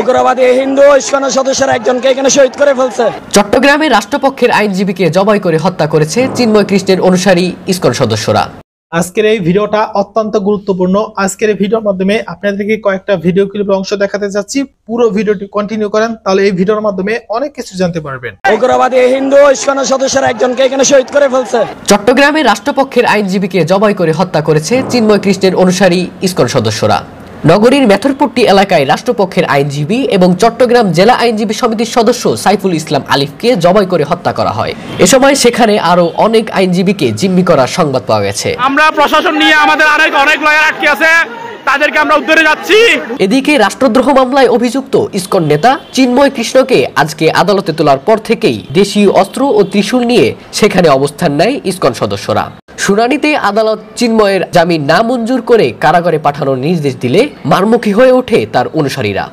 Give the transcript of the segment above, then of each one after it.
উগ্রবাদী হিন্দু ইসকন সদস্যরা একজনকে এখানে শহীদ করে ফেলছে। চট্টগ্রামে রাষ্ট্রপক্ষের আইনজীবীকে জবাই করে হত্যা করেছে চিন্ময় কৃষ্ণের অনুসারী ইসকন সদস্যরা। আজকের এই ভিডিওটা অত্যন্ত গুরুত্বপূর্ণ। আজকের এই ভিডিওর মাধ্যমে আপনাদেরকে কয়েকটা ভিডিও ক্লিপের অংশ দেখাতে যাচ্ছি। পুরো ভিডিওটি কন্টিনিউ করেন, তাহলে এই ভিডিওর মাধ্যমে অনেক কিছু জানতে পারবেন। উগ্রবাদী হিন্দু ইসকন সদস্যরা একজনকে এখানে শহীদ করে ফেলছে। চট্টগ্রামে রাষ্ট্রপক্ষের আইনজীবীকে জবাই করে হত্যা করেছে চিন্ময় কৃষ্ণের অনুসারী ইসকন সদস্যরা। নগরীর মেথরপট্টি এলাকায় রাষ্ট্রপক্ষের আইনজীবী এবং চট্টগ্রাম জেলা আইনজীবী সমিতির সদস্য সাইফুল ইসলাম আলিফকে জবাই করে হত্যা করা হয়। এ সময় সেখানে আরো অনেক আইনজীবীকে জিম্মি করার সংবাদ পাওয়া গেছে। আমরা প্রশাসন নিয়ে আমাদের অনেক লয়ার আটকে আছে, তাদেরকে আমরা উদ্ধারে যাচ্ছি। এদিকে রাষ্ট্রদ্রোহ মামলায় অভিযুক্ত ইসকন নেতা চিন্ময় কৃষ্ণকে আজকে আদালতে তোলার পর থেকেই দেশীয় অস্ত্র ও ত্রিশূল নিয়ে সেখানে অবস্থান নেয় ইসকন সদস্যরা। শুনানিতে আদালত চিন্ময়ের জামিন না মঞ্জুর করে কারাগারে পাঠানোর নির্দেশ দিলে মারমুখী হয়ে ওঠে তার অনুসারীরা।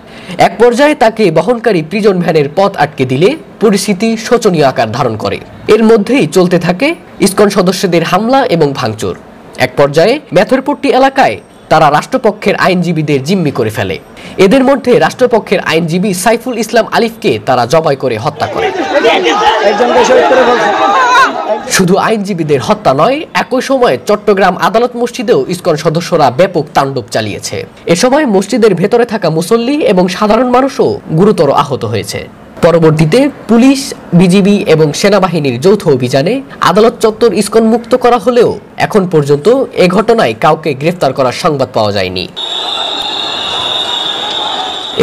এক পর্যায়ে তাকে বহনকারী প্রিজন ভ্যানের পথ আটকে দিলে পরিস্থিতি শোচনীয় আকার ধারণ করে। এর মধ্যেই চলতে থাকে ইসকন সদস্যদের হামলা এবং ভাঙচুর। এক পর্যায়ে মেথরপট্টি এলাকায় তারা রাষ্ট্রপক্ষের আইনজীবীদের জিম্মি করে ফেলে। এদের মধ্যে রাষ্ট্রপক্ষের আইনজীবী সাইফুল ইসলাম আলিফকে তারা জবাই করে হত্যা করে। শুধু আইনজীবীদের হত্যা নয়, একই সময়ে চট্টগ্রাম আদালত মসজিদেও ইসকন সদস্যরা ব্যাপক তাণ্ডব চালিয়েছে। এ সময় মসজিদের ভেতরে থাকা মুসল্লি এবং সাধারণ মানুষও গুরুতর আহত হয়েছে। পরবর্তীতে পুলিশ, বিজিবি এবং সেনাবাহিনীর যৌথ অভিযানে আদালত চত্বর ইসকন মুক্ত করা হলেও এখন পর্যন্ত এ ঘটনায় কাউকে গ্রেফতার করার সংবাদ পাওয়া যায়নি।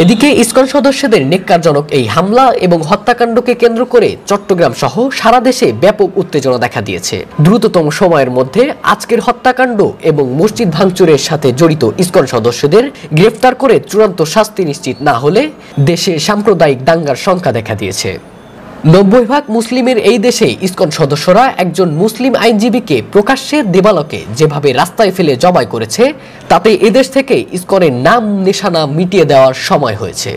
এদিকে ইসকন সদস্যদের নেক্কারজনক এই হামলা এবং হত্যাকাণ্ডকে কেন্দ্র করে চট্টগ্রাম সহ সারা দেশে ব্যাপক উত্তেজনা দেখা দিয়েছে। দ্রুততম সময়ের মধ্যে আজকের হত্যাকাণ্ড এবং মসজিদ ভাঙচুরের সাথে জড়িত ইসকন সদস্যদের গ্রেফতার করে চূড়ান্ত শাস্তি নিশ্চিত না হলে দেশে সাম্প্রদায়িক দাঙ্গার শঙ্কা দেখা দিয়েছে। 90% মুসলিমের এই দেশে ইসকন সদস্যরা একজন মুসলিম আইনজীবীকে প্রকাশ্যে দেবালকে যেভাবে রাস্তায় ফেলে জবাই করেছে, তাতে এদেশ থেকে ইসকনের নাম নিশানা মিটিয়ে দেওয়ার সময় হয়েছে।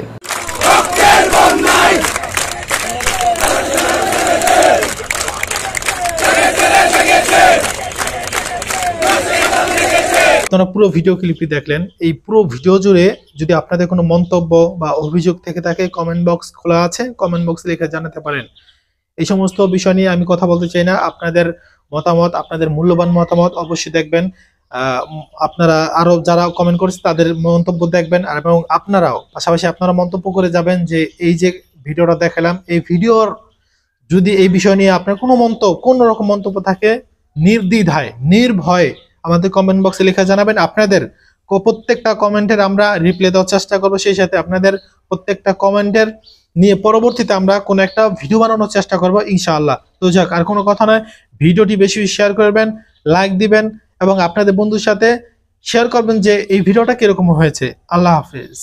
আপনারা পুরো ভিডিও ক্লিপটি দেখলেন। এই পুরো ভিডিও জুড়ে যদি আপনাদের কোনো মন্তব্য বা অভিযোগ থেকে থাকে, কমেন্ট বক্স খোলা আছে, কমেন্ট বক্সে লিখে জানাতে পারেন। এই সমস্ত বিষয় নিয়ে আমি কথা বলতে চাই না। আপনাদের মতামত, আপনাদের মূল্যবান মতামত অবশ্যই দেখবেন। আপনারা আরো যারা কমেন্ট করেছে তাদের মন্তব্য দেখবেন, এবং আপনারাও পাশাপাশি আপনারা মন্তব্য করে যাবেন যে এই যে ভিডিওটা দেখালাম, এই ভিডিওর যদি এই বিষয় নিয়ে আপনার কোনো রকম মন্তব্য থাকে, নির্দ্বিধায় নির্ভয়ে আমাদের কমেন্ট বক্সে লেখা জানাবেন। আপনাদের প্রত্যেকটা কমেন্টের আমরা রিপ্লাই দেওয়ার চেষ্টা করবো। সেই সাথে আপনাদের প্রত্যেকটা কমেন্টের নিয়ে পরবর্তীতে আমরা কোনো একটা ভিডিও বানানোর চেষ্টা করবো ইনশাআল্লাহ। তো যাক, আর কোনো কথা নয়, ভিডিওটি বেশি শেয়ার করবেন, লাইক দিবেন এবং আপনাদের বন্ধুর সাথে শেয়ার করবেন যে এই ভিডিওটা কিরকম হয়েছে। আল্লাহ হাফেজ।